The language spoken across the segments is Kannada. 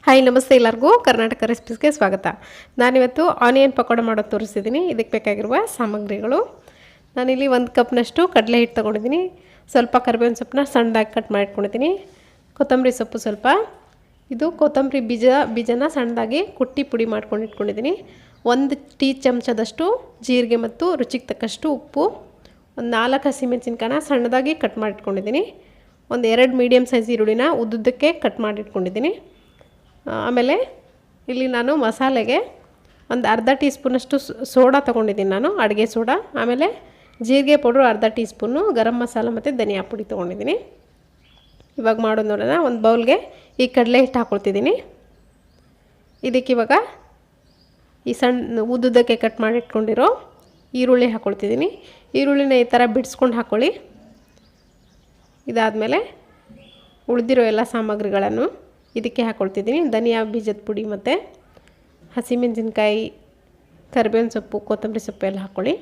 ಹಾಯ್ ನಮಸ್ತೆ ಎಲ್ಲರಿಗೂ ಕರ್ನಾಟಕ ರೆಸಿಪೀಸ್ಗೆ ಸ್ವಾಗತ. ನಾನಿವತ್ತು ಆನಿಯನ್ ಪಕೋಡ ಮಾಡೋದು ತೋರಿಸ್ತಿದ್ದೀನಿ. ಇದಕ್ಕೆ ಬೇಕಾಗಿರುವ ಸಾಮಗ್ರಿಗಳು, ನಾನಿಲ್ಲಿ 1 ಕಪ್ನಷ್ಟು ಕಡಲೆ ಹಿಟ್ಟು ತೊಗೊಂಡಿದ್ದೀನಿ. ಸ್ವಲ್ಪ ಕರಿಬೇವಿನ ಸೊಪ್ಪನ್ನ ಸಣ್ಣದಾಗಿ ಕಟ್ ಮಾಡಿಟ್ಕೊಂಡಿದ್ದೀನಿ. ಕೊತ್ತಂಬರಿ ಸೊಪ್ಪು ಸ್ವಲ್ಪ, ಇದು ಕೊತ್ತಂಬರಿ ಬೀಜನ ಸಣ್ಣದಾಗಿ ಕುಟ್ಟಿ ಪುಡಿ ಮಾಡ್ಕೊಂಡು ಇಟ್ಕೊಂಡಿದ್ದೀನಿ. 1 ಟೀ ಚಮಚದಷ್ಟು ಜೀರಿಗೆ ಮತ್ತು ರುಚಿಗೆ ತಕ್ಕಷ್ಟು ಉಪ್ಪು, ಒಂದು 4 ಹಸಿಮೆಣಸಿನ್ಕಾಯಿನ ಸಣ್ಣದಾಗಿ ಕಟ್ ಮಾಡಿಟ್ಕೊಂಡಿದ್ದೀನಿ. ಒಂದು 2 ಮೀಡಿಯಮ್ ಸೈಜ್ ಈರುಳ್ಳಿನ ಉದ್ದುದ್ದಕ್ಕೆ ಕಟ್ ಮಾಡಿಟ್ಕೊಂಡಿದ್ದೀನಿ. ಆಮೇಲೆ ಇಲ್ಲಿ ನಾನು ಮಸಾಲೆಗೆ ಒಂದು ಅರ್ಧ ಟೀ ಸ್ಪೂನಷ್ಟು ಸೋಡಾ ತೊಗೊಂಡಿದ್ದೀನಿ, ನಾನು ಅಡುಗೆ ಸೋಡಾ. ಆಮೇಲೆ ಜೀರಿಗೆ ಪೌಡ್ರು ಅರ್ಧ ಟೀ ಸ್ಪೂನು, ಗರಂ ಮಸಾಲ ಮತ್ತು ಧನಿಯಾ ಪುಡಿ ತೊಗೊಂಡಿದ್ದೀನಿ. ಇವಾಗ ಮಾಡೋದು ನೋಡೋಣ. ಒಂದು ಬೌಲ್ಗೆ ಈ ಕಡಲೆ ಹಿಟ್ಟು ಹಾಕ್ಕೊಳ್ತಿದ್ದೀನಿ. ಇದಕ್ಕೆ ಇವಾಗ ಈ ಸಣ್ಣ ಉದ್ದುದ್ದಕ್ಕೆ ಕಟ್ ಮಾಡಿಟ್ಕೊಂಡಿರೋ ಈರುಳ್ಳಿ ಹಾಕ್ಕೊಳ್ತಿದ್ದೀನಿ. ಈರುಳ್ಳಿನ ಈ ಥರ ಬಿಡಿಸ್ಕೊಂಡು ಹಾಕ್ಕೊಳ್ಳಿ. ಇದಾದಮೇಲೆ ಉಳಿದಿರೋ ಎಲ್ಲ ಸಾಮಗ್ರಿಗಳನ್ನು ಇದಕ್ಕೆ ಹಾಕ್ಕೊಳ್ತಿದ್ದೀನಿ. ಧನಿಯಾ ಬೀಜದ ಪುಡಿ ಮತ್ತು ಹಸಿಮೆಣಸಿನ್ಕಾಯಿ, ಕರಿಬೇವಿನ ಸೊಪ್ಪು, ಕೊತ್ತಂಬರಿ ಸೊಪ್ಪು ಎಲ್ಲ ಹಾಕ್ಕೊಳ್ಳಿ.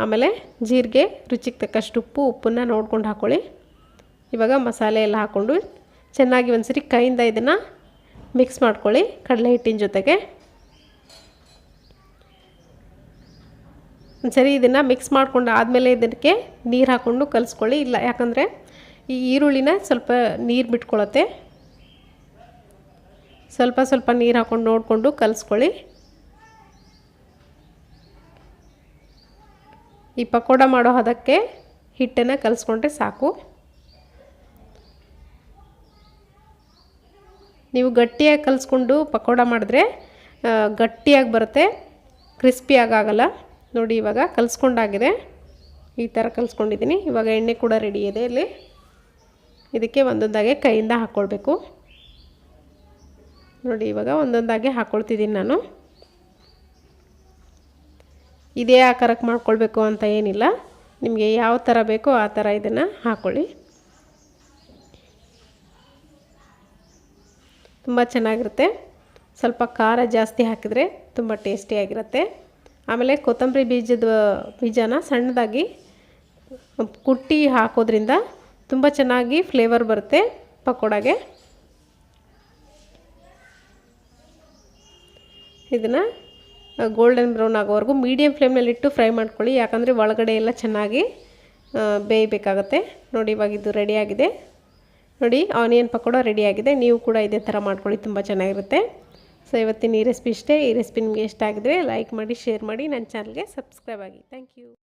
ಆಮೇಲೆ ಜೀರಿಗೆ, ರುಚಿಗೆ ತಕ್ಕಷ್ಟು ಉಪ್ಪನ್ನು ನೋಡ್ಕೊಂಡು ಹಾಕ್ಕೊಳ್ಳಿ. ಇವಾಗ ಮಸಾಲೆ ಎಲ್ಲ ಹಾಕ್ಕೊಂಡು ಚೆನ್ನಾಗಿ ಒಂದ್ಸರಿ ಕೈಯಿಂದ ಇದನ್ನು ಮಿಕ್ಸ್ ಮಾಡ್ಕೊಳ್ಳಿ ಕಡಲೆ ಹಿಟ್ಟಿನ ಜೊತೆಗೆ. ಒಂದ್ಸರಿ ಇದನ್ನು ಮಿಕ್ಸ್ ಮಾಡ್ಕೊಂಡು ಆದಮೇಲೆ ಇದಕ್ಕೆ ನೀರು ಹಾಕ್ಕೊಂಡು ಕಲಿಸ್ಕೊಳ್ಳಿ. ಇಲ್ಲ ಯಾಕಂದರೆ ಈ ಈರುಳ್ಳಿನ ಸ್ವಲ್ಪ ನೀರು ಬಿಟ್ಕೊಳ್ಳುತ್ತೆ. ಸ್ವಲ್ಪ ನೀರು ಹಾಕ್ಕೊಂಡು ನೋಡಿಕೊಂಡು ಕಲಿಸ್ಕೊಳ್ಳಿ. ಈ ಪಕೋಡ ಮಾಡೋ ಹದಕ್ಕೆ ಹಿಟ್ಟನ್ನು ಕಲಿಸ್ಕೊಂಡ್ರೆ ಸಾಕು. ನೀವು ಗಟ್ಟಿಯಾಗಿ ಕಲಿಸ್ಕೊಂಡು ಪಕೋಡ ಮಾಡಿದ್ರೆ ಗಟ್ಟಿಯಾಗಿ ಬರುತ್ತೆ, ಕ್ರಿಸ್ಪಿಯಾಗಿ ಆಗಲ್ಲ. ನೋಡಿ ಇವಾಗ ಕಲಿಸ್ಕೊಂಡಾಗಿದೆ, ಈ ಥರ ಕಲಿಸ್ಕೊಂಡಿದ್ದೀನಿ. ಇವಾಗ ಎಣ್ಣೆ ಕೂಡ ರೆಡಿ ಇದೆ. ಇಲ್ಲಿ ಇದಕ್ಕೆ ಒಂದೊಂದಾಗೆ ಕೈಯಿಂದ ಹಾಕ್ಕೊಳ್ಬೇಕು. ನೋಡಿ ಇವಾಗ ಒಂದೊಂದಾಗೆ ಹಾಕ್ಕೊಳ್ತಿದ್ದೀನಿ ನಾನು. ಇದೇ ಆಕಾರಕ್ಕೆ ಮಾಡ್ಕೊಳ್ಬೇಕು ಅಂತ ಏನಿಲ್ಲ, ನಿಮಗೆ ಯಾವ ಥರ ಬೇಕೋ ಆ ಥರ ಇದನ್ನು ಹಾಕ್ಕೊಳ್ಳಿ. ತುಂಬ ಚೆನ್ನಾಗಿರುತ್ತೆ. ಸ್ವಲ್ಪ ಖಾರ ಜಾಸ್ತಿ ಹಾಕಿದರೆ ತುಂಬ ಟೇಸ್ಟಿಯಾಗಿರುತ್ತೆ. ಆಮೇಲೆ ಕೊತ್ತಂಬರಿ ಬೀಜನ ಸಣ್ಣದಾಗಿ ಕುಟ್ಟಿ ಹಾಕೋದ್ರಿಂದ ತುಂಬ ಚೆನ್ನಾಗಿ ಫ್ಲೇವರ್ ಬರುತ್ತೆ ಪಕೋಡಾಗೆ. ಇದನ್ನು ಗೋಲ್ಡನ್ ಬ್ರೌನ್ ಆಗೋವರೆಗೂ ಮೀಡಿಯಮ್ ಫ್ಲೇಮ್ನಲ್ಲಿಟ್ಟು ಫ್ರೈ ಮಾಡ್ಕೊಳ್ಳಿ, ಯಾಕಂದರೆ ಒಳಗಡೆ ಎಲ್ಲ ಚೆನ್ನಾಗಿ ಬೇಯಬೇಕಾಗತ್ತೆ. ನೋಡಿ ಇವಾಗ ಇದು ರೆಡಿಯಾಗಿದೆ. ನೋಡಿ ಆನಿಯನ್ ಪಕೋಡ ರೆಡಿಯಾಗಿದೆ. ನೀವು ಕೂಡ ಇದೇ ಥರ ಮಾಡ್ಕೊಳ್ಳಿ, ತುಂಬ ಚೆನ್ನಾಗಿರುತ್ತೆ. ಸೊ ಇವತ್ತಿನ ಈ ರೆಸಿಪಿ ಇಷ್ಟೇ. ಈ ರೆಸಿಪಿ ನಿಮಗೆ ಇಷ್ಟ ಆಗಿದ್ರೆ ಲೈಕ್ ಮಾಡಿ, ಶೇರ್ ಮಾಡಿ, ನನ್ನ ಚಾನಲ್ಗೆ ಸಬ್ಸ್ಕ್ರೈಬ್ ಆಗಿ. Thank you.